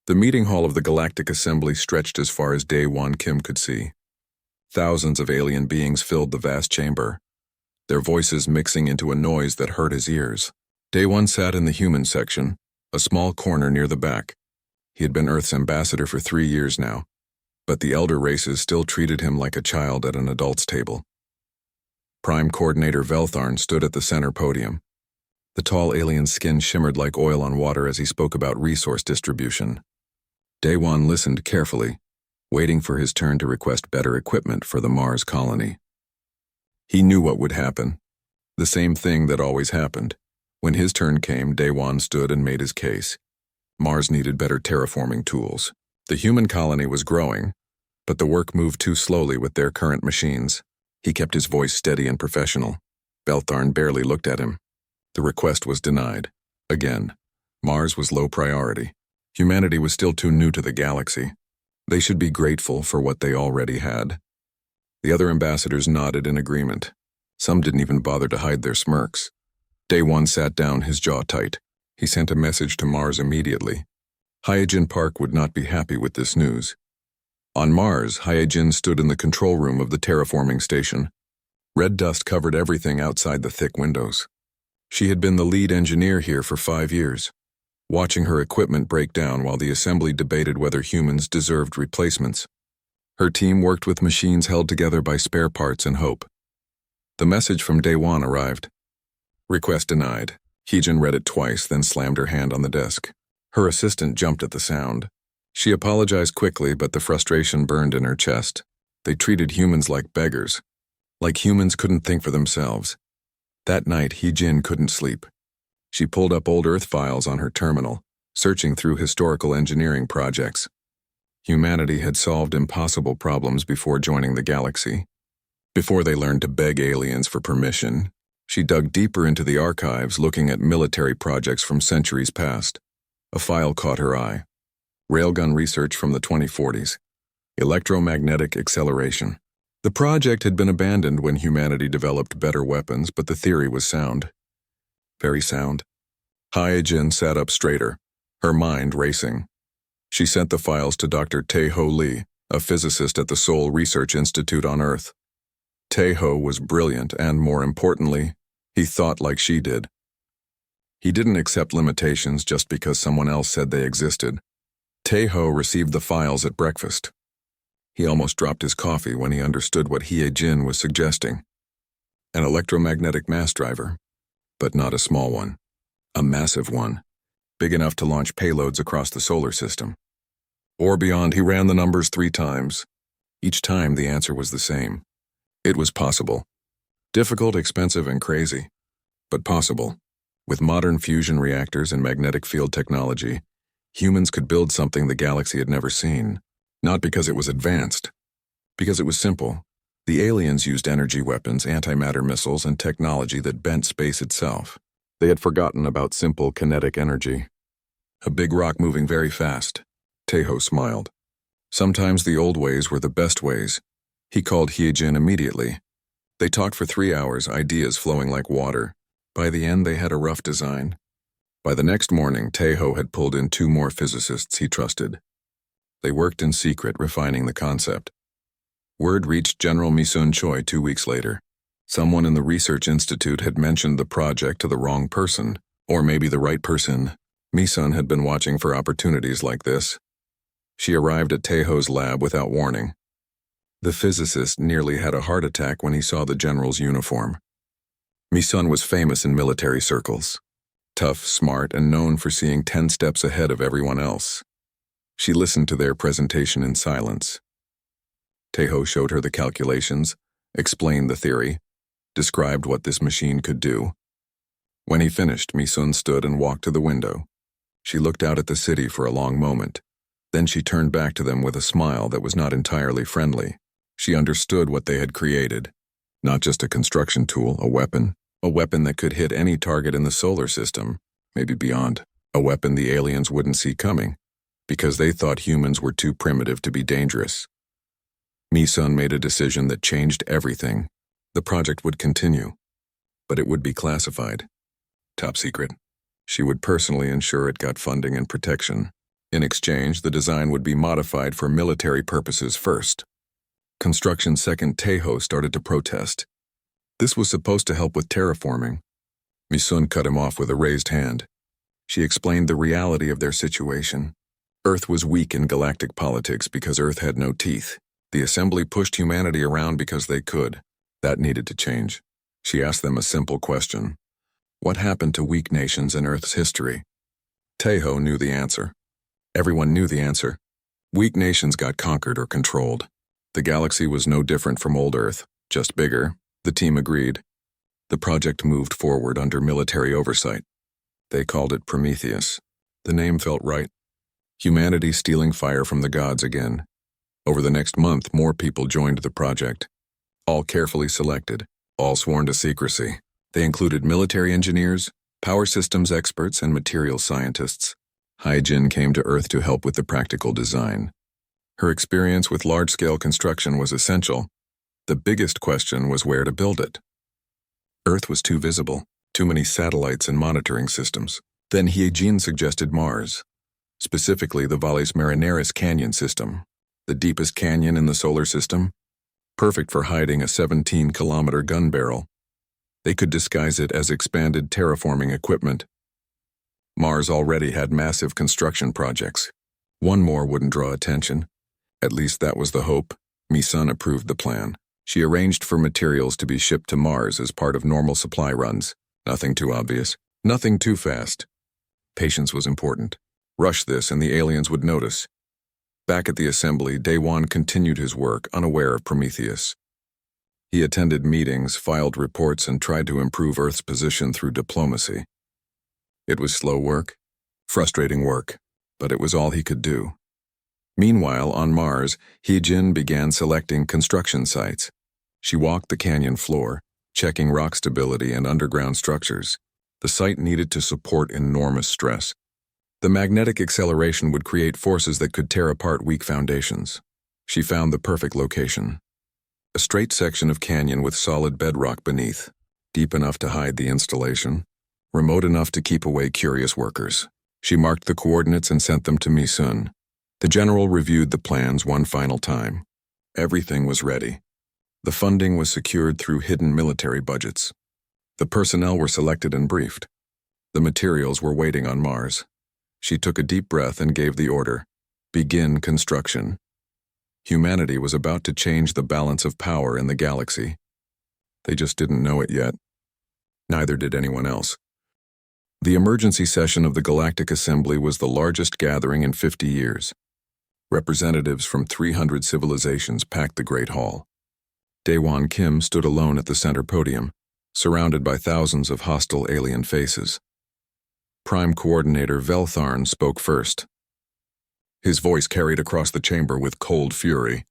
The meeting hall of the Galactic Assembly stretched as far as Dae-Won Kim could see. Thousands of alien beings filled the vast chamber, their voices mixing into a noise that hurt his ears. Dae-Won sat in the human section, a small corner near the back. He had been Earth's ambassador for 3 years now, but the elder races still treated him like a child at an adult's table. Prime Coordinator Veltharn stood at the center podium. The tall alien's skin shimmered like oil on water as he spoke about resource distribution. Dae-Won listened carefully, waiting for his turn to request better equipment for the Mars colony. He knew what would happen, the same thing that always happened. When his turn came, Dae-Won stood and made his case. Mars needed better terraforming tools. The human colony was growing, but the work moved too slowly with their current machines. He kept his voice steady and professional. Veltharn barely looked at him. The request was denied. Again, Mars was low priority. Humanity was still too new to the galaxy. They should be grateful for what they already had. The other ambassadors nodded in agreement. Some didn't even bother to hide their smirks. Dae-Won sat down, his jaw tight. He sent a message to Mars immediately. Hyojin Park would not be happy with this news. On Mars, Hyojin stood in the control room of the terraforming station. Red dust covered everything outside the thick windows. She had been the lead engineer here for 5 years, watching her equipment break down while the assembly debated whether humans deserved replacements. Her team worked with machines held together by spare parts and hope. The message from Dae-Won arrived. Request denied. Hyojin read it twice, then slammed her hand on the desk. Her assistant jumped at the sound. She apologized quickly, but the frustration burned in her chest. They treated humans like beggars, like humans couldn't think for themselves. That night, Hyojin couldn't sleep. She pulled up old Earth files on her terminal, searching through historical engineering projects. Humanity had solved impossible problems before joining the galaxy. Before they learned to beg aliens for permission, she dug deeper into the archives, looking at military projects from centuries past. A file caught her eye. Railgun research from the 2040s. Electromagnetic acceleration. The project had been abandoned when humanity developed better weapons, but the theory was sound. Very sound. Hyojin sat up straighter, her mind racing. She sent the files to Dr. Tae-Ho Lee, a physicist at the Seoul Research Institute on Earth. Tae-Ho was brilliant and, more importantly, he thought like she did. He didn't accept limitations just because someone else said they existed. Tae-Ho received the files at breakfast. He almost dropped his coffee when he understood what Hyojin was suggesting. An electromagnetic mass driver, but not a small one. A massive one, big enough to launch payloads across the solar system. Or beyond. He ran the numbers 3 times. Each time the answer was the same. It was possible. Difficult, expensive, and crazy, but possible. With modern fusion reactors and magnetic field technology, humans could build something the galaxy had never seen. Not because it was advanced, because it was simple. The aliens used energy weapons, antimatter missiles, and technology that bent space itself. They had forgotten about simple kinetic energy. A big rock moving very fast. Tae-Ho smiled. Sometimes the old ways were the best ways. He called Hyojin immediately. They talked for 3 hours, ideas flowing like water. By the end, they had a rough design. By the next morning, Tae-Ho had pulled in 2 more physicists he trusted. They worked in secret, refining the concept. Word reached General Mi-sun Choi 2 weeks later. Someone in the research institute had mentioned the project to the wrong person, or maybe the right person. Mi-sun had been watching for opportunities like this. She arrived at Tae-Ho's lab without warning. The physicist nearly had a heart attack when he saw the general's uniform. Mi-sun was famous in military circles. Tough, smart, and known for seeing 10 steps ahead of everyone else. She listened to their presentation in silence. Tae-Ho showed her the calculations, explained the theory, described what this machine could do. When he finished, Mi-sun stood and walked to the window. She looked out at the city for a long moment. Then she turned back to them with a smile that was not entirely friendly. She understood what they had created. Not just a construction tool, a weapon that could hit any target in the solar system, maybe beyond. A weapon the aliens wouldn't see coming, because they thought humans were too primitive to be dangerous. Mi-sun made a decision that changed everything. The project would continue, but it would be classified. Top secret. She would personally ensure it got funding and protection. In exchange, the design would be modified for military purposes first. Construction second Taeho started to protest. This was supposed to help with terraforming. Misun cut him off with a raised hand. She explained the reality of their situation. Earth was weak in galactic politics because Earth had no teeth. The Assembly pushed humanity around because they could. That needed to change. She asked them a simple question. What happened to weak nations in Earth's history? Taeho knew the answer. Everyone knew the answer. Weak nations got conquered or controlled. The galaxy was no different from old Earth, just bigger. The team agreed. The project moved forward under military oversight. They called it Prometheus. The name felt right. Humanity stealing fire from the gods again. Over the next month, more people joined the project. All carefully selected, all sworn to secrecy. They included military engineers, power systems experts, and material scientists. Hyjin came to Earth to help with the practical design. Her experience with large-scale construction was essential. The biggest question was where to build it. Earth was too visible, too many satellites and monitoring systems. Then Hyjin suggested Mars, specifically the Valles Marineris Canyon system, the deepest canyon in the solar system, perfect for hiding a 17-kilometer gun barrel. They could disguise it as expanded terraforming equipment. Mars already had massive construction projects. One more wouldn't draw attention. At least that was the hope. Misun approved the plan. She arranged for materials to be shipped to Mars as part of normal supply runs. Nothing too obvious. Nothing too fast. Patience was important. Rush this and the aliens would notice. Back at the Assembly, Daewon continued his work, unaware of Prometheus. He attended meetings, filed reports, and tried to improve Earth's position through diplomacy. It was slow work, frustrating work, but it was all he could do. Meanwhile, on Mars, Hyjin began selecting construction sites. She walked the canyon floor, checking rock stability and underground structures. The site needed to support enormous stress. The magnetic acceleration would create forces that could tear apart weak foundations. She found the perfect location. A straight section of canyon with solid bedrock beneath, deep enough to hide the installation, remote enough to keep away curious workers. She marked the coordinates and sent them to Misun. The general reviewed the plans one final time. Everything was ready. The funding was secured through hidden military budgets. The personnel were selected and briefed. The materials were waiting on Mars. She took a deep breath and gave the order, begin construction. Humanity was about to change the balance of power in the galaxy. They just didn't know it yet. Neither did anyone else. The emergency session of the Galactic Assembly was the largest gathering in 50 years. Representatives from 300 civilizations packed the Great Hall. Daewon Kim stood alone at the center podium, surrounded by thousands of hostile alien faces. Prime Coordinator Veltharn spoke first. His voice carried across the chamber with cold fury.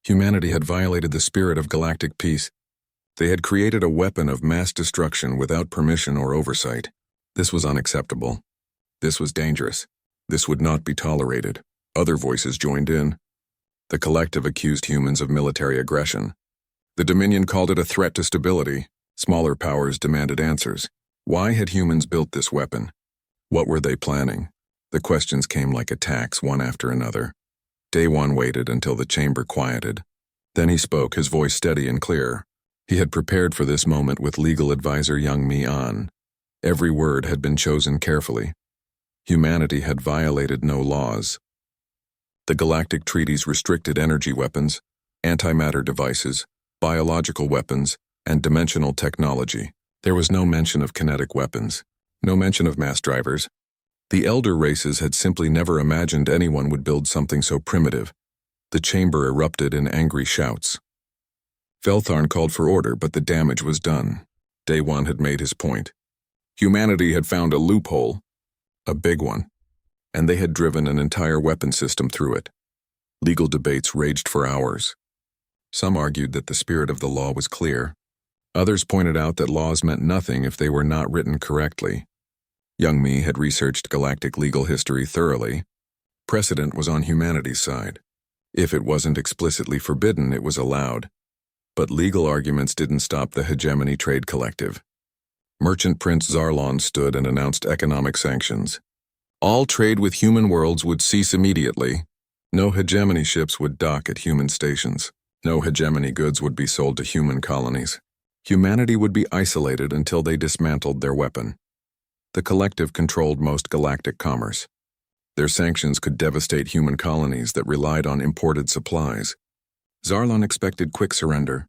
Humanity had violated the spirit of galactic peace. They had created a weapon of mass destruction without permission or oversight. This was unacceptable. This was dangerous. This would not be tolerated. Other voices joined in. The collective accused humans of military aggression. The Dominion called it a threat to stability. Smaller powers demanded answers. Why had humans built this weapon? What were they planning? The questions came like attacks, one after another. Daewon waited until the chamber quieted. Then he spoke, his voice steady and clear. He had prepared for this moment with legal advisor Young Mi-an. Every word had been chosen carefully. Humanity had violated no laws. The galactic treaties restricted energy weapons, antimatter devices, biological weapons, and dimensional technology. There was no mention of kinetic weapons, no mention of mass drivers. The elder races had simply never imagined anyone would build something so primitive. The chamber erupted in angry shouts. Veltharn called for order, but the damage was done. Daewon had made his point. Humanity had found a loophole, a big one, and they had driven an entire weapon system through it. Legal debates raged for hours. Some argued that the spirit of the law was clear. Others pointed out that laws meant nothing if they were not written correctly. Young Mi had researched galactic legal history thoroughly. Precedent was on humanity's side. If it wasn't explicitly forbidden, it was allowed. But legal arguments didn't stop the Hegemony Trade Collective. Merchant Prince Zarlon stood and announced economic sanctions. All trade with human worlds would cease immediately. No hegemony ships would dock at human stations. No hegemony goods would be sold to human colonies. Humanity would be isolated until they dismantled their weapon. The collective controlled most galactic commerce. Their sanctions could devastate human colonies that relied on imported supplies. Zarlon expected quick surrender.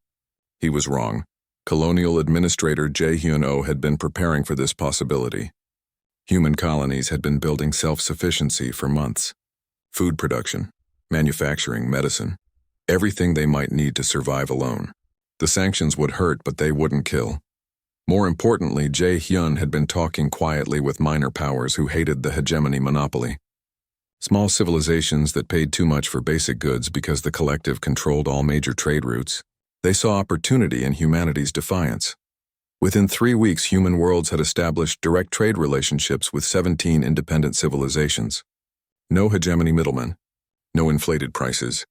He was wrong. Colonial Administrator Jae-hyun-oh had been preparing for this possibility. Human colonies had been building self-sufficiency for months. Food production, manufacturing, medicine, everything they might need to survive alone. The sanctions would hurt, but they wouldn't kill. More importantly, Jae-hyun had been talking quietly with minor powers who hated the hegemony monopoly. Small civilizations that paid too much for basic goods because the collective controlled all major trade routes. They saw opportunity in humanity's defiance. Within 3 weeks, human worlds had established direct trade relationships with 17 independent civilizations. No hegemony middlemen, no inflated prices,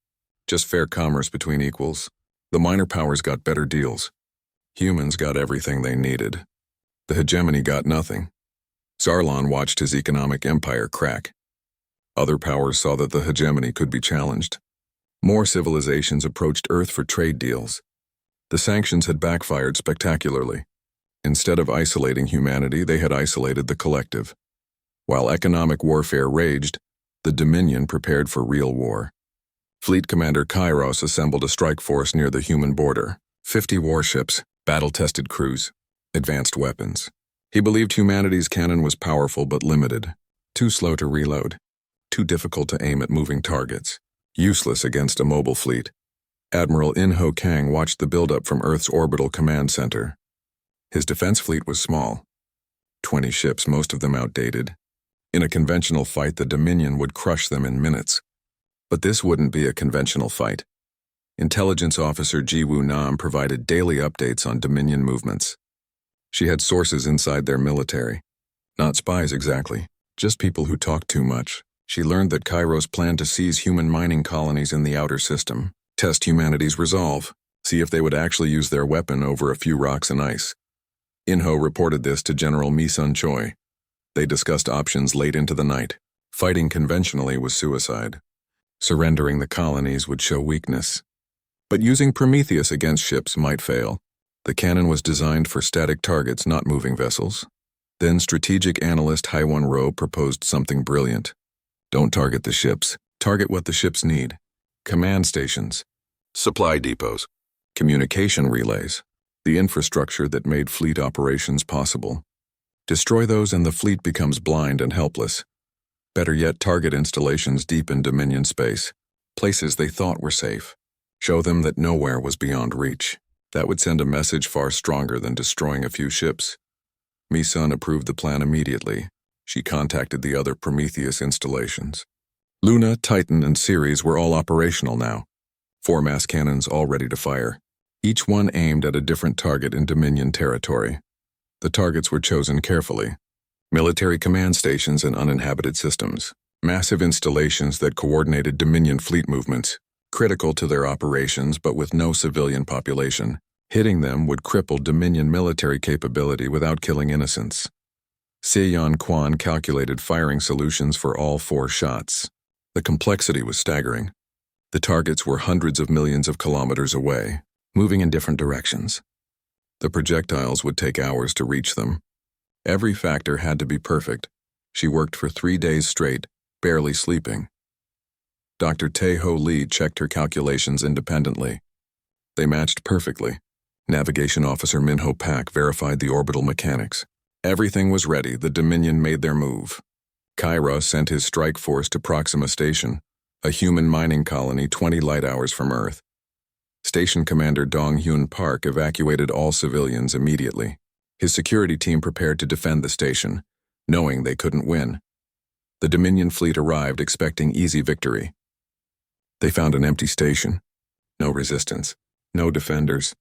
just fair commerce between equals. The minor powers got better deals. Humans got everything they needed. The hegemony got nothing. Zarlon watched his economic empire crack. Other powers saw that the hegemony could be challenged. More civilizations approached Earth for trade deals. The sanctions had backfired spectacularly. Instead of isolating humanity, they had isolated the collective. While economic warfare raged, the Dominion prepared for real war. Fleet Commander Kairos assembled a strike force near the human border. 50 warships, battle-tested crews, advanced weapons. He believed humanity's cannon was powerful but limited, too slow to reload, too difficult to aim at moving targets, useless against a mobile fleet. Admiral In-ho Kang watched the buildup from Earth's orbital command center. His defense fleet was small. 20 ships, most of them outdated. In a conventional fight, the Dominion would crush them in minutes. But this wouldn't be a conventional fight. Intelligence Officer Ji-woo Nam provided daily updates on Dominion movements. She had sources inside their military. Not spies exactly, just people who talked too much. She learned that Kairos planned to seize human mining colonies in the outer system, test humanity's resolve, see if they would actually use their weapon over a few rocks and ice. In-ho reported this to General Mi-sun Choi. They discussed options late into the night. Fighting conventionally was suicide. Surrendering the colonies would show weakness. But using Prometheus against ships might fail. The cannon was designed for static targets, not moving vessels. Then strategic analyst Haewon Ro proposed something brilliant. Don't target the ships. Target what the ships need. Command stations, supply depots, communication relays, the infrastructure that made fleet operations possible. Destroy those and the fleet becomes blind and helpless. Better yet, target installations deep in Dominion space, places they thought were safe. Show them that nowhere was beyond reach. That would send a message far stronger than destroying a few ships. Mi-sun approved the plan immediately. She contacted the other Prometheus installations. Luna, Titan, and Ceres were all operational now. 4 mass cannons all ready to fire. Each one aimed at a different target in Dominion territory. The targets were chosen carefully. Military command stations and uninhabited systems. Massive installations that coordinated Dominion fleet movements, critical to their operations but with no civilian population. Hitting them would cripple Dominion military capability without killing innocents. Se-yeon Kwan calculated firing solutions for all 4 shots. The complexity was staggering. The targets were hundreds of millions of kilometers away, moving in different directions. The projectiles would take hours to reach them. Every factor had to be perfect. She worked for 3 days straight, barely sleeping. Dr. Tae-ho Lee checked her calculations independently. They matched perfectly. Navigation Officer Min-ho Pak verified the orbital mechanics. Everything was ready. The Dominion made their move. Kairos sent his strike force to Proxima Station, a human mining colony 20 light hours from Earth. Station Commander Dong-hyun Park evacuated all civilians immediately. His security team prepared to defend the station, knowing they couldn't win. The Dominion fleet arrived expecting easy victory. They found an empty station. No resistance, no defenders,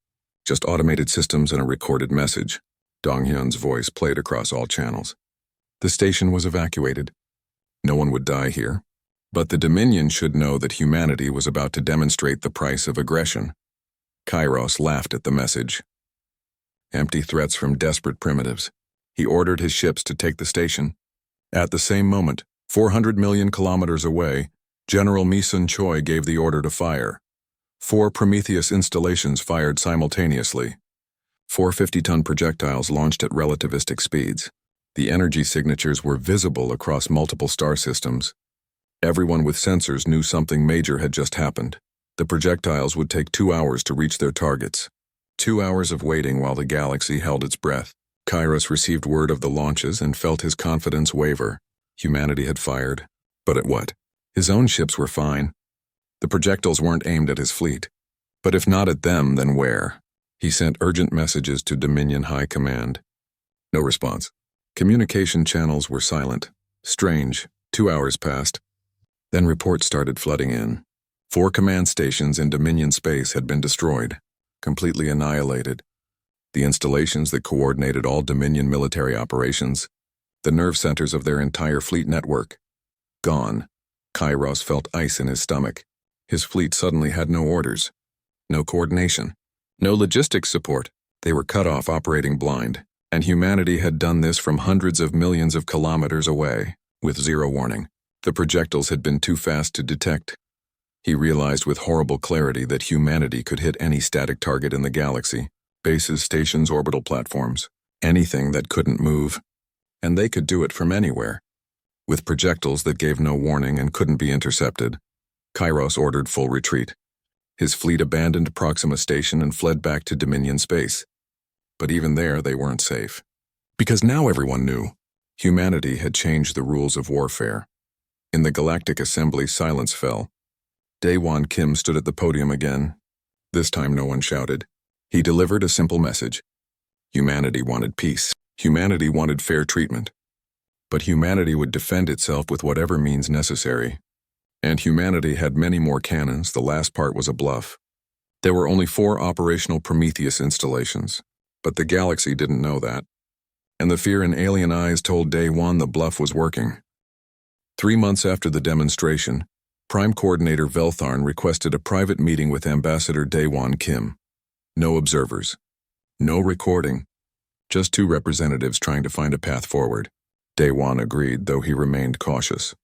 just automated systems and a recorded message. Dong-hyun's voice played across all channels. The station was evacuated. No one would die here. But the Dominion should know that humanity was about to demonstrate the price of aggression. Kairos laughed at the message. Empty threats from desperate primitives. He ordered his ships to take the station. At the same moment, 400 million kilometers away, General Mi-sun Choi gave the order to fire. 4 Prometheus installations fired simultaneously. 4 50-ton projectiles launched at relativistic speeds. The energy signatures were visible across multiple star systems. Everyone with sensors knew something major had just happened. The projectiles would take 2 hours to reach their targets. 2 hours of waiting while the galaxy held its breath. Kairos received word of the launches and felt his confidence waver. Humanity had fired. But at what? His own ships were fine. The projectiles weren't aimed at his fleet. But if not at them, then where? He sent urgent messages to Dominion High Command. No response. Communication channels were silent. Strange. 2 hours passed. Then reports started flooding in. 4 command stations in Dominion space had been destroyed, completely annihilated. The installations that coordinated all Dominion military operations, the nerve centers of their entire fleet network, gone. Kairos felt ice in his stomach. His fleet suddenly had no orders, no coordination, no logistics support. They were cut off, operating blind, and humanity had done this from hundreds of millions of kilometers away, with zero warning. The projectiles had been too fast to detect. He realized with horrible clarity that humanity could hit any static target in the galaxy, bases, stations, orbital platforms, anything that couldn't move. And they could do it from anywhere. With projectiles that gave no warning and couldn't be intercepted, Kairos ordered full retreat. His fleet abandoned Proxima Station and fled back to Dominion space. But even there, they weren't safe. Because now everyone knew. Humanity had changed the rules of warfare. In the Galactic Assembly, silence fell. Daewon Kim stood at the podium again. This time no one shouted. He delivered a simple message. Humanity wanted peace. Humanity wanted fair treatment. But humanity would defend itself with whatever means necessary. And humanity had many more cannons. The last part was a bluff. There were only 4 operational Prometheus installations, but the galaxy didn't know that. And the fear in alien eyes told Daewon the bluff was working. 3 months after the demonstration, Prime Coordinator Veltharn requested a private meeting with Ambassador Daewon Kim. No observers. No recording. Just 2 representatives trying to find a path forward. Daewon agreed, though he remained cautious.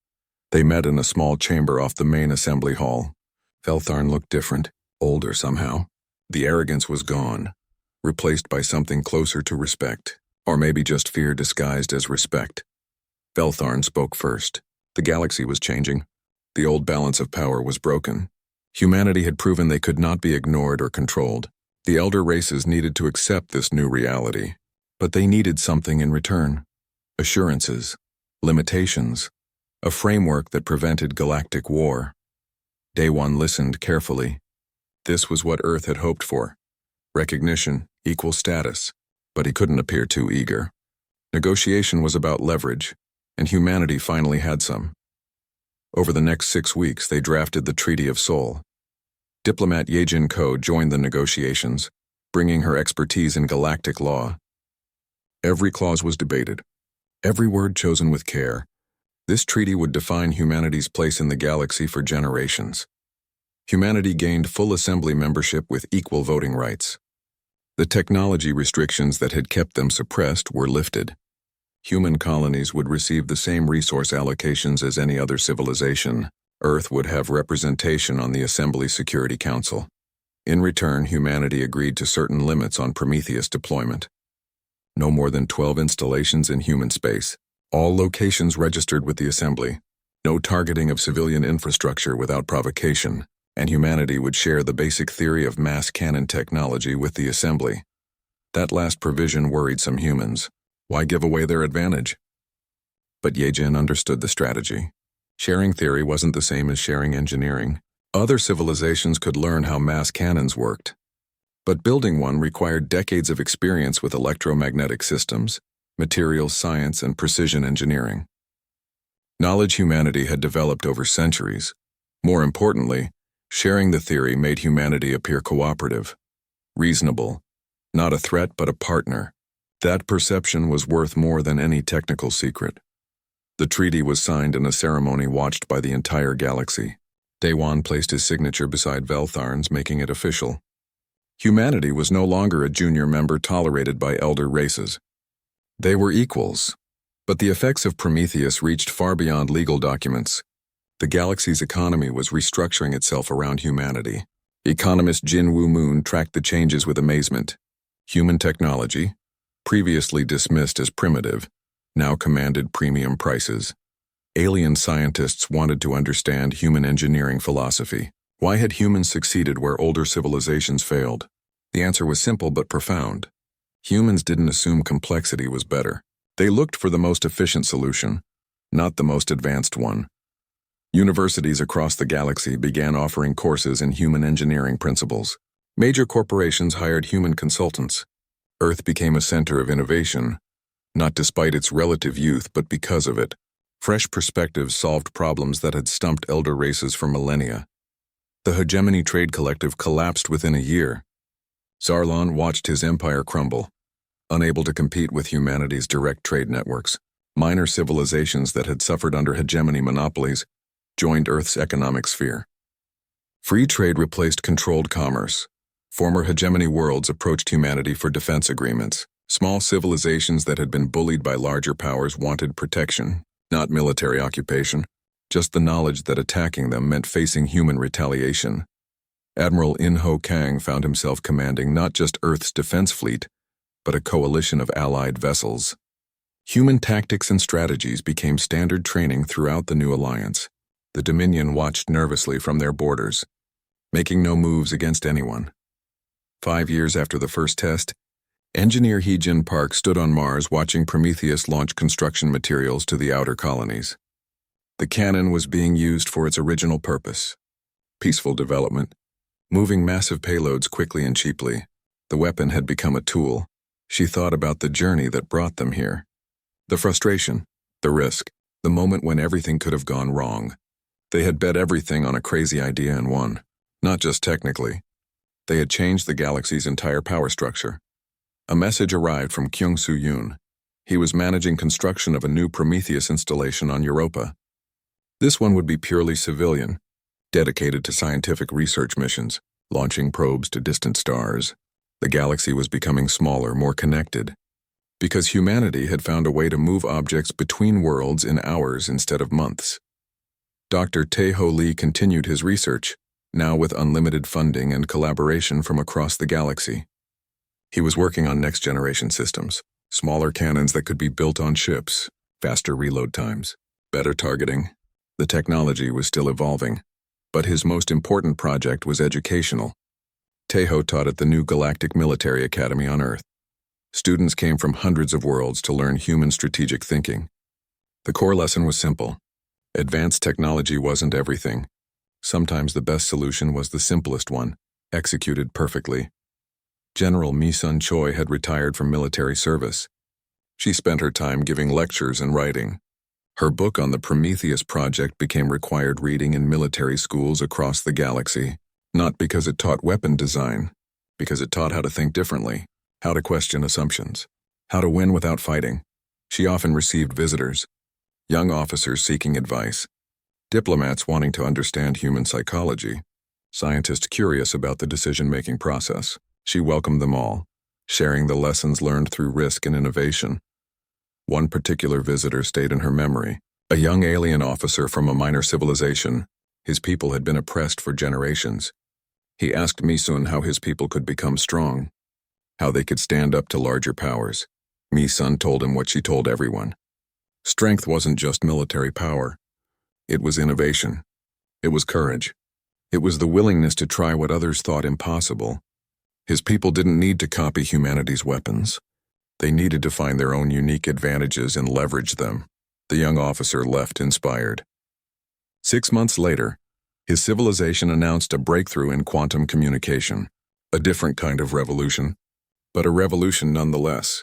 They met in a small chamber off the main assembly hall. Veltharn looked different, older somehow. The arrogance was gone, replaced by something closer to respect, or maybe just fear disguised as respect. Veltharn spoke first. The galaxy was changing. The old balance of power was broken. Humanity had proven they could not be ignored or controlled. The elder races needed to accept this new reality, but they needed something in return. Assurances, limitations, a framework that prevented galactic war. Daewon listened carefully. This was what Earth had hoped for. Recognition, equal status, but he couldn't appear too eager. Negotiation was about leverage, and humanity finally had some. Over the next 6 weeks, they drafted the Treaty of Seoul. Diplomat Yejin Ko joined the negotiations, bringing her expertise in galactic law. Every clause was debated, every word chosen with care. This treaty would define humanity's place in the galaxy for generations. Humanity gained full assembly membership with equal voting rights. The technology restrictions that had kept them suppressed were lifted. Human colonies would receive the same resource allocations as any other civilization. Earth would have representation on the Assembly Security Council. In return, humanity agreed to certain limits on Prometheus deployment. No more than 12 installations in human space. All locations registered with the Assembly. No targeting of civilian infrastructure without provocation. And humanity would share the basic theory of mass cannon technology with the Assembly. That last provision worried some humans. Why give away their advantage? But Yejin understood the strategy. Sharing theory wasn't the same as sharing engineering. Other civilizations could learn how mass cannons worked. But building one required decades of experience with electromagnetic systems, materials science, and precision engineering. Knowledge humanity had developed over centuries. More importantly, sharing the theory made humanity appear cooperative, reasonable, not a threat but a partner. That perception was worth more than any technical secret. The treaty was signed in a ceremony watched by the entire galaxy. Daewon placed his signature beside Veltharn's, making it official. Humanity was no longer a junior member tolerated by elder races. They were equals, But the effects of Prometheus reached far beyond legal documents. The galaxy's economy was restructuring itself around humanity. Economist Jin Woo Moon tracked the changes with amazement. Human technology, previously dismissed as primitive, now commanded premium prices. Alien scientists wanted to understand human engineering philosophy. Why had humans succeeded where older civilizations failed? The answer was simple but profound. Humans didn't assume complexity was better. They looked for the most efficient solution, not the most advanced one. Universities across the galaxy began offering courses in human engineering principles. Major corporations hired human consultants. Earth became a center of innovation, not despite its relative youth but because of it. Fresh perspectives solved problems that had stumped elder races for millennia. The Hegemony Trade Collective collapsed within a year. Zarlon watched his empire crumble. Unable to compete with humanity's direct trade networks, minor civilizations that had suffered under hegemony monopolies joined Earth's economic sphere. Free trade replaced controlled commerce. Former hegemony worlds approached humanity for defense agreements. Small civilizations that had been bullied by larger powers wanted protection, not military occupation, just the knowledge that attacking them meant facing human retaliation. Admiral In Ho Kang found himself commanding not just Earth's defense fleet, but a coalition of allied vessels. Human tactics and strategies became standard training throughout the new alliance. The Dominion watched nervously from their borders, making no moves against anyone. 5 years after the first test, engineer Hee-Jin Park stood on Mars watching Prometheus launch construction materials to the outer colonies. The cannon was being used for its original purpose: peaceful development, moving massive payloads quickly and cheaply. The weapon had become a tool. She thought about the journey that brought them here. The frustration, the risk, the moment when everything could have gone wrong. They had bet everything on a crazy idea and won. Not just technically. They had changed the galaxy's entire power structure. A message arrived from Kyung Soo Yoon. He was managing construction of a new Prometheus installation on Europa. This one would be purely civilian, dedicated to scientific research missions, launching probes to distant stars. The galaxy was becoming smaller, more connected, because humanity had found a way to move objects between worlds in hours instead of months. Dr. Tae-Ho Lee continued his research, now with unlimited funding and collaboration from across the galaxy. He was working on next-generation systems, smaller cannons that could be built on ships, faster reload times, better targeting. The technology was still evolving, but his most important project was educational. Tae-Ho taught at the new Galactic Military Academy on Earth. Students came from hundreds of worlds to learn human strategic thinking. The core lesson was simple. Advanced technology wasn't everything. Sometimes the best solution was the simplest one, executed perfectly. General Mi-sun Choi had retired from military service. She spent her time giving lectures and writing. Her book on the Prometheus project became required reading in military schools across the galaxy, not because it taught weapon design, because it taught how to think differently, how to question assumptions, how to win without fighting. She often received visitors, young officers seeking advice, diplomats wanting to understand human psychology, scientists curious about the decision-making process. She welcomed them all, sharing the lessons learned through risk and innovation. One particular visitor stayed in her memory, a young alien officer from a minor civilization. His people had been oppressed for generations. He asked Mi-sun how his people could become strong, how they could stand up to larger powers. Mi-sun told him what she told everyone. Strength wasn't just military power. It was innovation. It was courage. It was the willingness to try what others thought impossible. His people didn't need to copy humanity's weapons. They needed to find their own unique advantages and leverage them. The young officer left inspired. 6 months later, his civilization announced a breakthrough in quantum communication. A different kind of revolution, but a revolution nonetheless.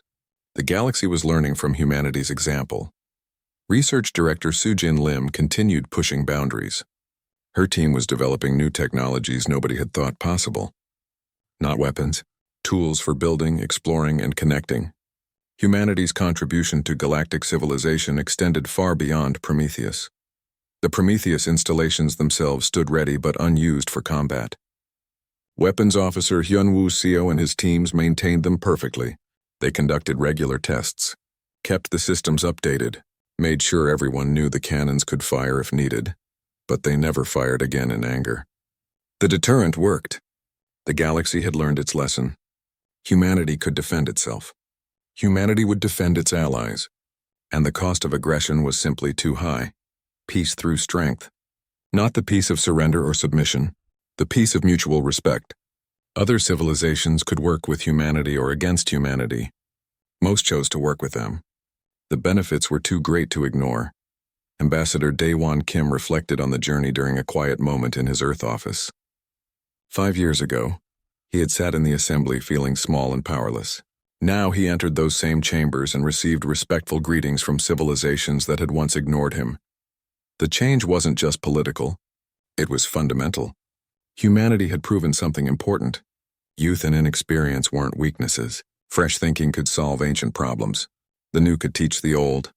The galaxy was learning from humanity's example. Research director Soo-Jin Lim continued pushing boundaries. Her team was developing new technologies nobody had thought possible. Not weapons, tools for building, exploring, and connecting. Humanity's contribution to galactic civilization extended far beyond Prometheus. The Prometheus installations themselves stood ready but unused for combat. Weapons officer Hyun-Woo Seo and his teams maintained them perfectly. They conducted regular tests, kept the systems updated, made sure everyone knew the cannons could fire if needed, but they never fired again in anger. The deterrent worked. The galaxy had learned its lesson. Humanity could defend itself. Humanity would defend its allies, and the cost of aggression was simply too high. Peace through strength. Not the peace of surrender or submission, the peace of mutual respect. Other civilizations could work with humanity or against humanity. Most chose to work with them. The benefits were too great to ignore. Ambassador Daewon Kim reflected on the journey during a quiet moment in his Earth office. 5 years ago, he had sat in the assembly feeling small and powerless. Now he entered those same chambers and received respectful greetings from civilizations that had once ignored him. The change wasn't just political. It was fundamental. Humanity had proven something important. Youth and inexperience weren't weaknesses. Fresh thinking could solve ancient problems. The new could teach the old.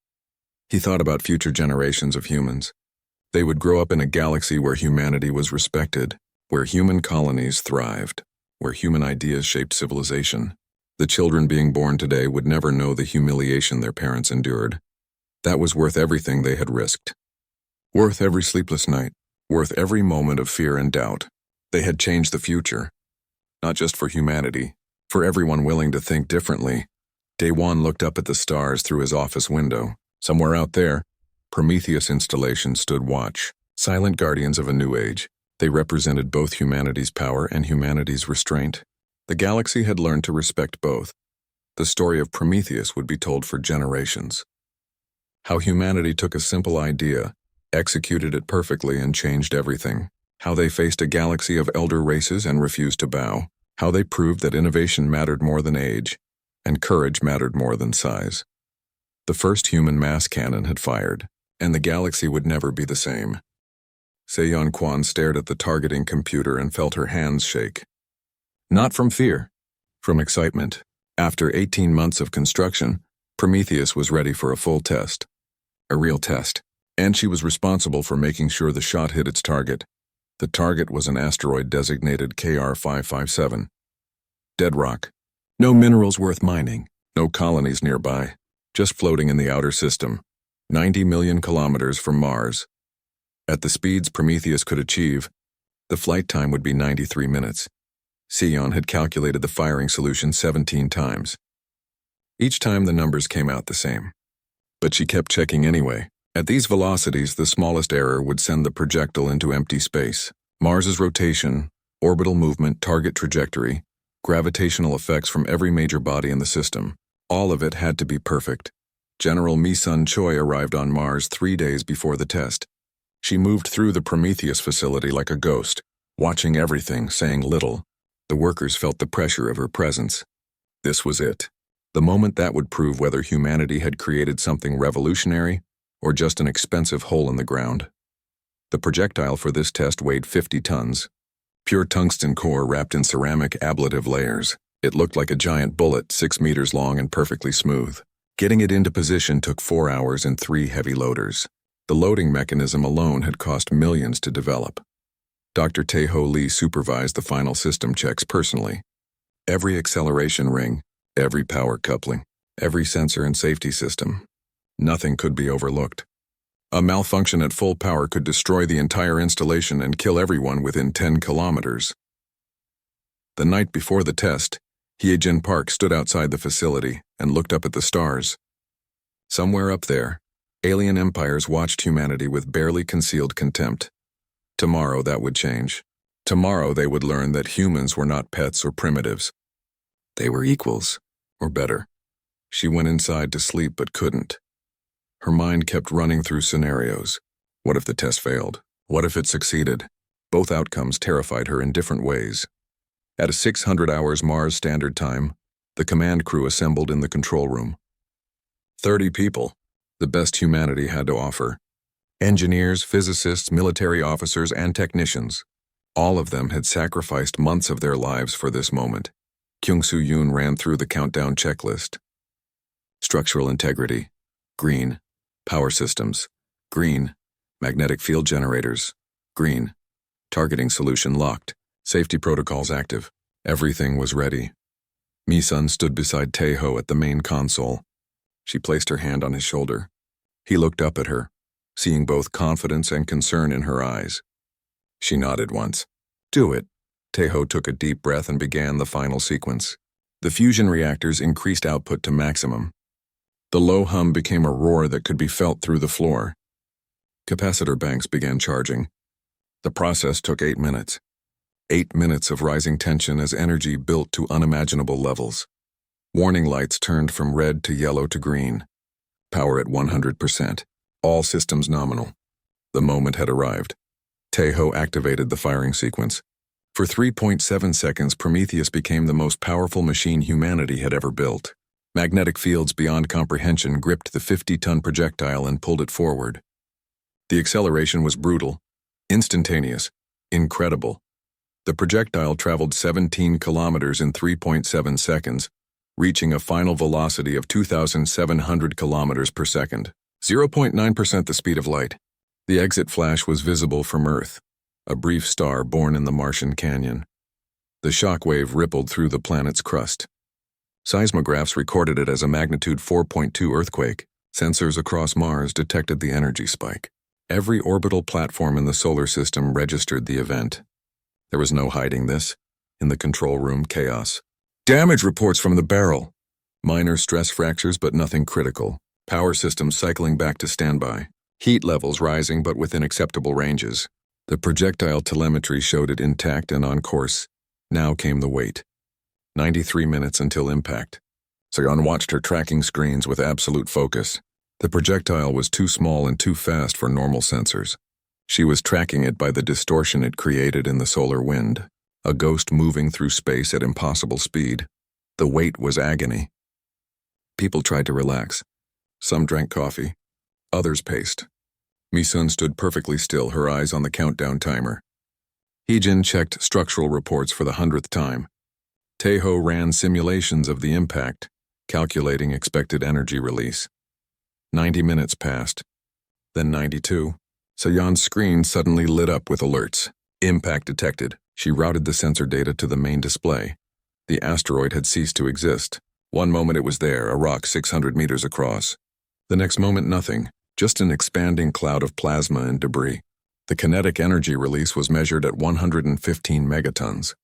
He thought about future generations of humans. They would grow up in a galaxy where humanity was respected, where human colonies thrived, where human ideas shaped civilization. The children being born today would never know the humiliation their parents endured. That was worth everything they had risked. Worth every sleepless night, worth every moment of fear and doubt. They had changed the future. Not just for humanity, for everyone willing to think differently. Daewon looked up at the stars through his office window. Somewhere out there, Prometheus installations stood watch, silent guardians of a new age. They represented both humanity's power and humanity's restraint. The galaxy had learned to respect both. The story of Prometheus would be told for generations. How humanity took a simple idea, executed it perfectly, and changed everything. How they faced a galaxy of elder races and refused to bow. How they proved that innovation mattered more than age, and courage mattered more than size. The first human mass cannon had fired, and the galaxy would never be the same. Se-Yeon Kwan stared at the targeting computer and felt her hands shake. Not from fear, from excitement. After 18 months of construction, Prometheus was ready for a full test. A real test. And she was responsible for making sure the shot hit its target. The target was an asteroid designated KR557. Dead rock. No minerals worth mining, no colonies nearby, just floating in the outer system, 90 million kilometers from Mars. At the speeds Prometheus could achieve, the flight time would be 93 minutes. Se-Yeon had calculated the firing solution 17 times. Each time the numbers came out the same. But she kept checking anyway. At these velocities, the smallest error would send the projectile into empty space. Mars's rotation, orbital movement, target trajectory, gravitational effects from every major body in the system. All of it had to be perfect. General Mi-sun Choi arrived on Mars 3 days before the test. She moved through the Prometheus facility like a ghost, watching everything, saying little. The workers felt the pressure of her presence. This was it. The moment that would prove whether humanity had created something revolutionary or just an expensive hole in the ground. The projectile for this test weighed 50 tons. Pure tungsten core wrapped in ceramic ablative layers. It looked like a giant bullet, 6 meters long and perfectly smooth. Getting it into position took 4 hours and 3 heavy loaders. The loading mechanism alone had cost millions to develop. Dr. Tae-ho Lee supervised the final system checks personally. Every acceleration ring, every power coupling, every sensor and safety system. Nothing could be overlooked. A malfunction at full power could destroy the entire installation and kill everyone within 10 kilometers. The night before the test, Hye-jin Park stood outside the facility and looked up at the stars. Somewhere up there, alien empires watched humanity with barely concealed contempt. Tomorrow that would change. Tomorrow they would learn that humans were not pets or primitives. They were equals, or better. She went inside to sleep but couldn't. Her mind kept running through scenarios. What if the test failed? What if it succeeded? Both outcomes terrified her in different ways. At 600 hours Mars Standard Time, the command crew assembled in the control room. 30 people, the best humanity had to offer. Engineers, physicists, military officers, and technicians. All of them had sacrificed months of their lives for this moment. Kyung-Soo Yoon ran through the countdown checklist. Structural integrity, green. Power systems, green. Magnetic field generators, green. Targeting solution locked. Safety protocols active. Everything was ready. Mi-sun stood beside Tae-ho at the main console. She placed her hand on his shoulder. He looked up at her, seeing both confidence and concern in her eyes. She nodded once. "Do it." Teho took a deep breath and began the final sequence. The fusion reactors increased output to maximum. The low hum became a roar that could be felt through the floor. Capacitor banks began charging. The process took 8 minutes. 8 minutes of rising tension as energy built to unimaginable levels. Warning lights turned from red to yellow to green. Power at 100%. All systems nominal. The moment had arrived. Teho activated the firing sequence. For 3.7 seconds, Prometheus became the most powerful machine humanity had ever built. Magnetic fields beyond comprehension gripped the 50-ton projectile and pulled it forward. The acceleration was brutal, instantaneous, incredible. The projectile traveled 17 kilometers in 3.7 seconds, reaching a final velocity of 2,700 kilometers per second, 0.9% the speed of light. The exit flash was visible from Earth, a brief star born in the Martian canyon. The shockwave rippled through the planet's crust. Seismographs recorded it as a magnitude 4.2 earthquake. Sensors across Mars detected the energy spike. Every orbital platform in the solar system registered the event. There was no hiding this. In the control room, chaos. Damage reports from the barrel. Minor stress fractures, but nothing critical. Power systems cycling back to standby. Heat levels rising, but within acceptable ranges. The projectile telemetry showed it intact and on course. Now came the wait. 93 minutes until impact. Sayan watched her tracking screens with absolute focus. The projectile was too small and too fast for normal sensors. She was tracking it by the distortion it created in the solar wind, a ghost moving through space at impossible speed. The wait was agony. People tried to relax. Some drank coffee. Others paced. Misun stood perfectly still, her eyes on the countdown timer. Heejin checked structural reports for the 100th time. Teho ran simulations of the impact, calculating expected energy release. 90 minutes passed. Then 92. Sayan's screen suddenly lit up with alerts. Impact detected. She routed the sensor data to the main display. The asteroid had ceased to exist. One moment it was there, a rock 600 meters across. The next moment nothing, just an expanding cloud of plasma and debris. The kinetic energy release was measured at 115 megatons,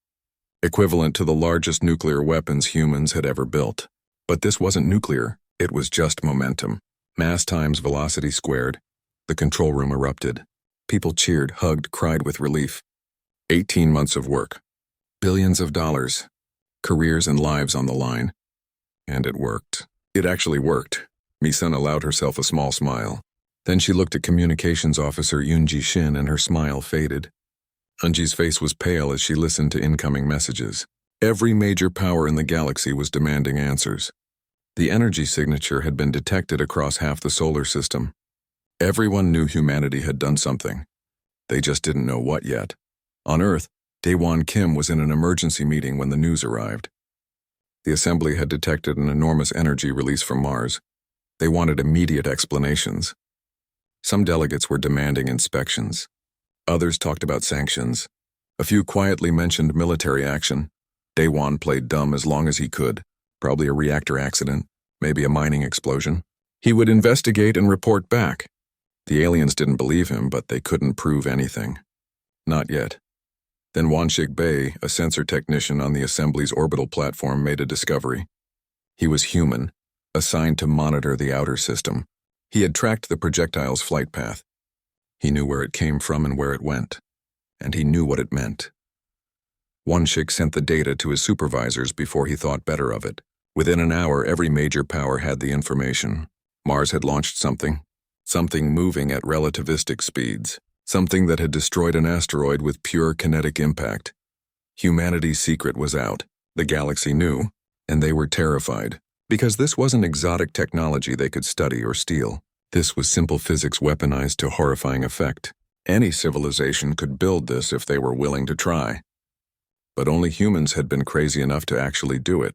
equivalent to the largest nuclear weapons humans had ever built. But this wasn't nuclear, it was just momentum. Mass times velocity squared. The control room erupted. People cheered, hugged, cried with relief. 18 months of work. Billions of dollars. Careers and lives on the line. And it worked. It actually worked. Misun allowed herself a small smile. Then she looked at Communications Officer Yoonji Shin and her smile faded. Eunji's face was pale as she listened to incoming messages. Every major power in the galaxy was demanding answers. The energy signature had been detected across half the solar system. Everyone knew humanity had done something. They just didn't know what yet. On Earth, Daewon Kim was in an emergency meeting when the news arrived. The assembly had detected an enormous energy release from Mars. They wanted immediate explanations. Some delegates were demanding inspections. Others talked about sanctions. A few quietly mentioned military action. Daewon played dumb as long as he could. Probably a reactor accident, maybe a mining explosion. He would investigate and report back. The aliens didn't believe him, but they couldn't prove anything. Not yet. Then Wanshik Bey, a sensor technician on the assembly's orbital platform, made a discovery. He was human, assigned to monitor the outer system. He had tracked the projectile's flight path. He knew where it came from and where it went. And he knew what it meant. Wanshik sent the data to his supervisors before he thought better of it. Within an hour, every major power had the information. Mars had launched something moving at relativistic speeds, something that had destroyed an asteroid with pure kinetic impact. Humanity's secret was out. The galaxy knew, and they were terrified, because this wasn't exotic technology they could study or steal. This was simple physics weaponized to horrifying effect. Any civilization could build this if they were willing to try. But only humans had been crazy enough to actually do it.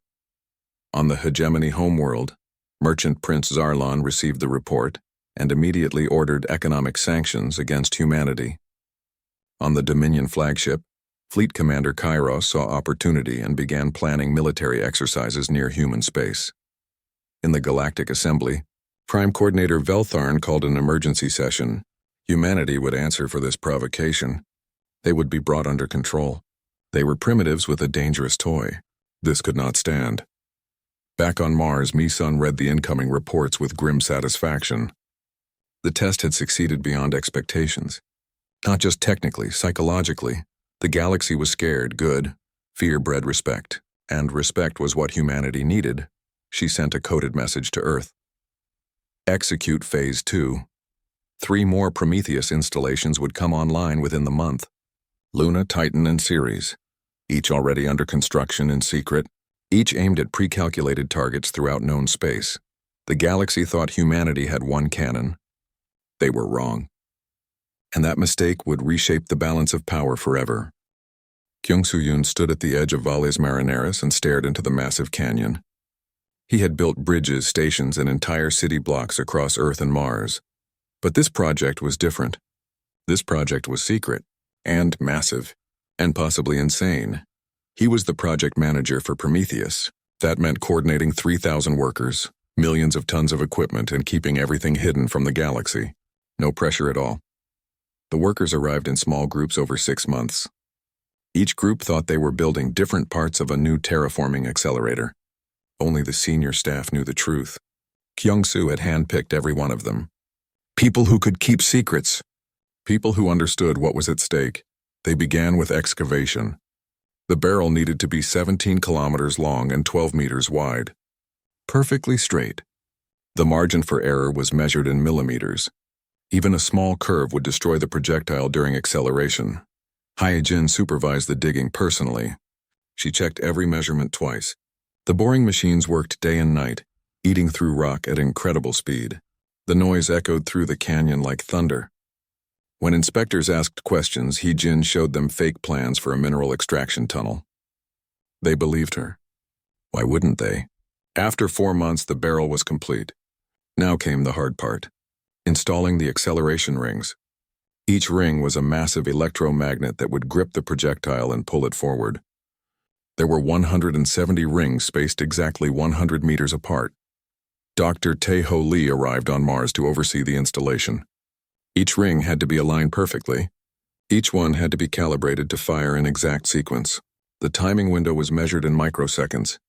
On the hegemony homeworld, Merchant Prince Zarlon received the report and immediately ordered economic sanctions against humanity. On the Dominion flagship, Fleet Commander Kairos saw opportunity and began planning military exercises near human space. In the Galactic Assembly, Prime Coordinator Veltharn called an emergency session. Humanity would answer for this provocation. They would be brought under control. They were primitives with a dangerous toy. This could not stand. Back on Mars, Mi-sun read the incoming reports with grim satisfaction. The test had succeeded beyond expectations. Not just technically, psychologically. The galaxy was scared, good. Fear bred respect. And respect was what humanity needed. She sent a coded message to Earth. Execute Phase 2. 3 more Prometheus installations would come online within the month. Luna, Titan, and Ceres. Each already under construction in secret. Each aimed at pre-calculated targets throughout known space. The galaxy thought humanity had one cannon. They were wrong. And that mistake would reshape the balance of power forever. Kyung Soo-yoon stood at the edge of Valles Marineris and stared into the massive canyon. He had built bridges, stations, and entire city blocks across Earth and Mars. But this project was different. This project was secret, and massive, and possibly insane. He was the project manager for Prometheus. That meant coordinating 3,000 workers, millions of tons of equipment, and keeping everything hidden from the galaxy. No pressure at all. The workers arrived in small groups over 6 months. Each group thought they were building different parts of a new terraforming accelerator. Only the senior staff knew the truth. Kyung-soo had handpicked every one of them. People who could keep secrets. People who understood what was at stake. They began with excavation. The barrel needed to be 17 kilometers long and 12 meters wide. Perfectly straight. The margin for error was measured in millimeters. Even a small curve would destroy the projectile during acceleration. Hyejin supervised the digging personally. She checked every measurement twice. The boring machines worked day and night, eating through rock at incredible speed. The noise echoed through the canyon like thunder. When inspectors asked questions, Hyejin showed them fake plans for a mineral extraction tunnel. They believed her. Why wouldn't they? After 4 months, the barrel was complete. Now came the hard part. Installing the acceleration rings. Each ring was a massive electromagnet that would grip the projectile and pull it forward. There were 170 rings spaced exactly 100 meters apart. Dr. Tae-ho Lee arrived on Mars to oversee the installation. Each ring had to be aligned perfectly. Each one had to be calibrated to fire in exact sequence. The timing window was measured in microseconds.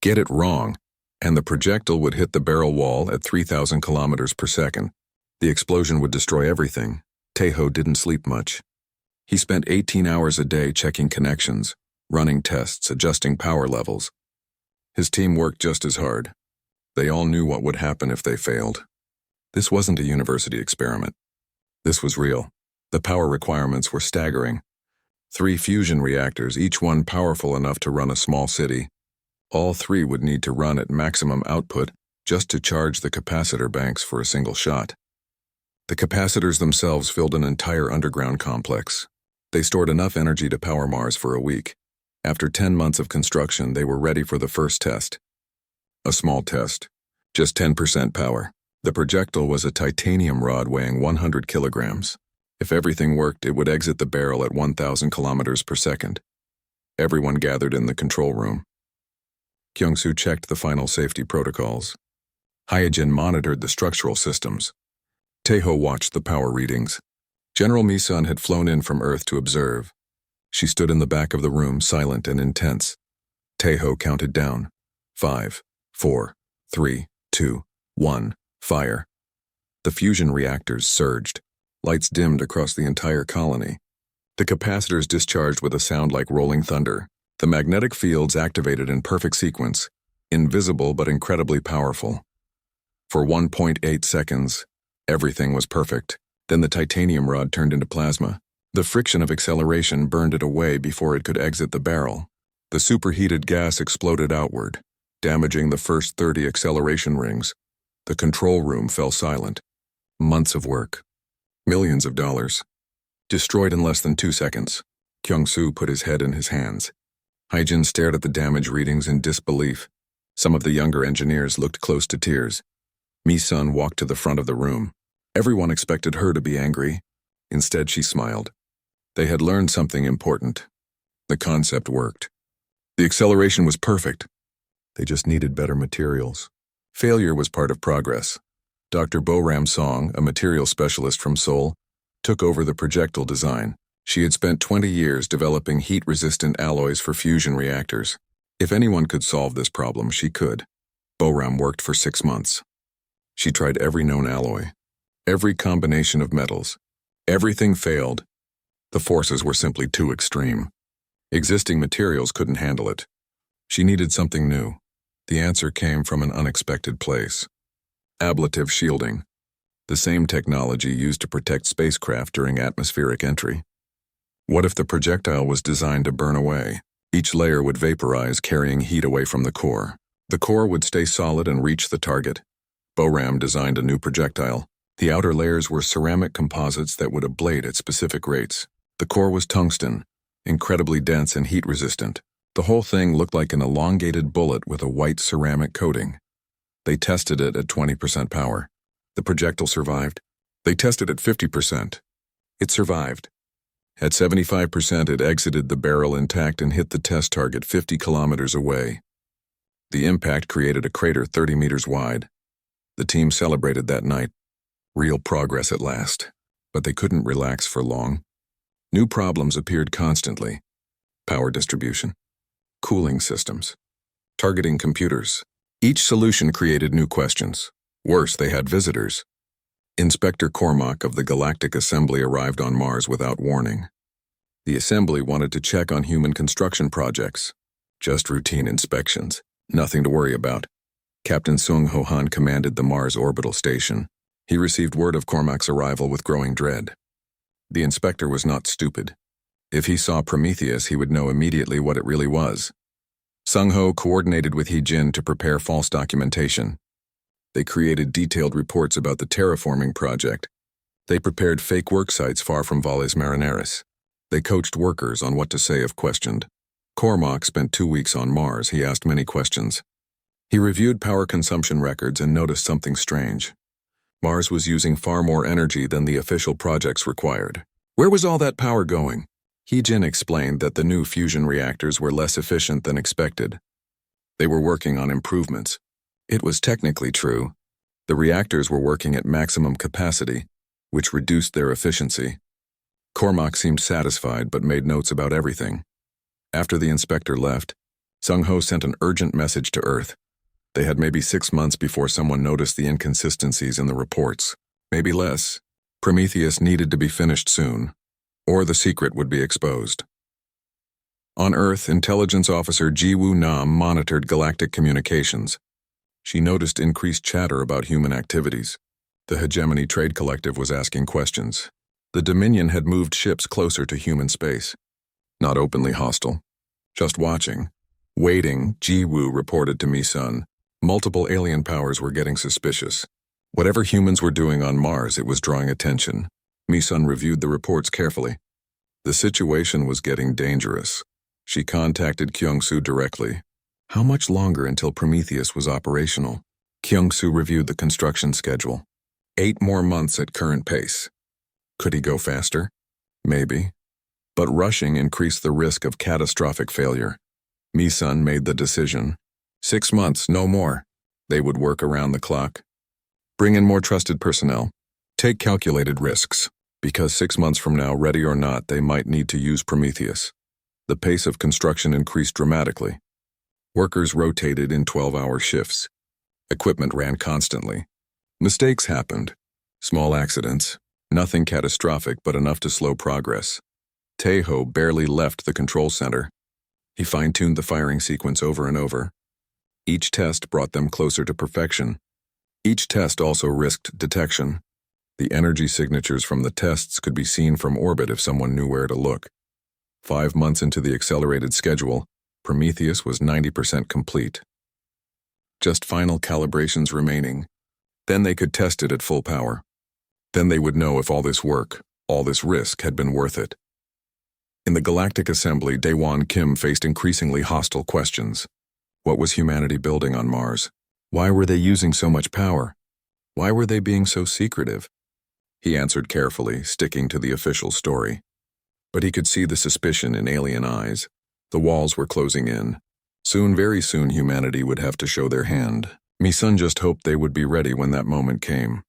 Get it wrong, and the projectile would hit the barrel wall at 3,000 kilometers per second. The explosion would destroy everything. Tae-ho didn't sleep much. He spent 18 hours a day checking connections, running tests, adjusting power levels. His team worked just as hard. They all knew what would happen if they failed. This wasn't a university experiment. This was real. The power requirements were staggering. 3 fusion reactors, each one powerful enough to run a small city. All 3 would need to run at maximum output just to charge the capacitor banks for a single shot. The capacitors themselves filled an entire underground complex. They stored enough energy to power Mars for a week. After 10 months of construction, they were ready for the first test. A small test. Just 10% power. The projectile was a titanium rod weighing 100 kilograms. If everything worked, it would exit the barrel at 1,000 kilometers per second. Everyone gathered in the control room. Kyung-soo checked the final safety protocols. Hyejin monitored the structural systems. Tae-ho watched the power readings. General Mi-sun had flown in from Earth to observe. She stood in the back of the room, silent and intense. Tae-ho counted down. 5, 4, 3, 2, 1, fire. The fusion reactors surged. Lights dimmed across the entire colony. The capacitors discharged with a sound like rolling thunder. The magnetic fields activated in perfect sequence, invisible but incredibly powerful. For 1.8 seconds, everything was perfect. Then the titanium rod turned into plasma. The friction of acceleration burned it away before it could exit the barrel. The superheated gas exploded outward, damaging the first 30 acceleration rings. The control room fell silent. Months of work. Millions of dollars. Destroyed in less than 2 seconds. Kyung-soo put his head in his hands. Hyejin stared at the damage readings in disbelief. Some of the younger engineers looked close to tears. Mi-sun walked to the front of the room. Everyone expected her to be angry. Instead, she smiled. They had learned something important. The concept worked. The acceleration was perfect. They just needed better materials. Failure was part of progress. Dr. Boram Song, a material specialist from Seoul, took over the projectile design. She had spent 20 years developing heat-resistant alloys for fusion reactors. If anyone could solve this problem, she could. Boram worked for 6 months. She tried every known alloy, every combination of metals. Everything failed. The forces were simply too extreme. Existing materials couldn't handle it. She needed something new. The answer came from an unexpected place. Ablative shielding, the same technology used to protect spacecraft during atmospheric entry. What if the projectile was designed to burn away? Each layer would vaporize, carrying heat away from the core. The core would stay solid and reach the target. Boram designed a new projectile. The outer layers were ceramic composites that would ablate at specific rates. The core was tungsten, incredibly dense and heat-resistant. The whole thing looked like an elongated bullet with a white ceramic coating. They tested it at 20% power. The projectile survived. They tested at 50%. It survived. At 75%, it exited the barrel intact and hit the test target 50 kilometers away. The impact created a crater 30 meters wide. The team celebrated that night. Real progress at last. But they couldn't relax for long. New problems appeared constantly. Power distribution, cooling systems, targeting computers. Each solution created new questions. Worse, they had visitors. Inspector Cormac of the Galactic Assembly arrived on Mars without warning. The Assembly wanted to check on human construction projects. Just routine inspections. Nothing to worry about. Captain Sung Ho Han commanded the Mars orbital station. He received word of Cormac's arrival with growing dread. The inspector was not stupid. If he saw Prometheus, he would know immediately what it really was. Sung Ho coordinated with He Jin to prepare false documentation. They created detailed reports about the terraforming project. They prepared fake work sites far from Valles Marineris. They coached workers on what to say if questioned. Cormac spent 2 weeks on Mars. He asked many questions. He reviewed power consumption records and noticed something strange. Mars was using far more energy than the official projects required. Where was all that power going? He Jin explained that the new fusion reactors were less efficient than expected. They were working on improvements. It was technically true. The reactors were working at maximum capacity, which reduced their efficiency. Cormac seemed satisfied but made notes about everything. After the inspector left, Sung Ho sent an urgent message to Earth. They had maybe 6 months before someone noticed the inconsistencies in the reports. Maybe less. Prometheus needed to be finished soon, or the secret would be exposed. On Earth, Intelligence Officer Ji-Woo Nam monitored galactic communications. She noticed increased chatter about human activities. The Hegemony Trade Collective was asking questions. The Dominion had moved ships closer to human space. Not openly hostile. Just watching. Waiting, Ji-Woo reported to Mi-sun. Multiple alien powers were getting suspicious. Whatever humans were doing on Mars, it was drawing attention. Mi-sun reviewed the reports carefully. The situation was getting dangerous. She contacted Kyung-soo directly. How much longer until Prometheus was operational? Kyung-soo reviewed the construction schedule. 8 more months at current pace. Could he go faster? Maybe. But rushing increased the risk of catastrophic failure. Mi-sun made the decision. 6 months, no more. They would work around the clock. Bring in more trusted personnel. Take calculated risks. Because 6 months from now, ready or not, they might need to use Prometheus. The pace of construction increased dramatically. Workers rotated in 12-hour shifts. Equipment ran constantly. Mistakes happened. Small accidents. Nothing catastrophic, but enough to slow progress. Taeho barely left the control center. He fine-tuned the firing sequence over and over. Each test brought them closer to perfection. Each test also risked detection. The energy signatures from the tests could be seen from orbit if someone knew where to look. 5 months into the accelerated schedule, Prometheus was 90% complete. Just final calibrations remaining. Then they could test it at full power. Then they would know if all this work, all this risk had been worth it. In the Galactic Assembly, Daewon Kim faced increasingly hostile questions. What was humanity building on Mars? Why were they using so much power? Why were they being so secretive? He answered carefully, sticking to the official story. But he could see the suspicion in alien eyes. The walls were closing in. Soon, very soon, humanity would have to show their hand. Me son just hoped they would be ready when that moment came.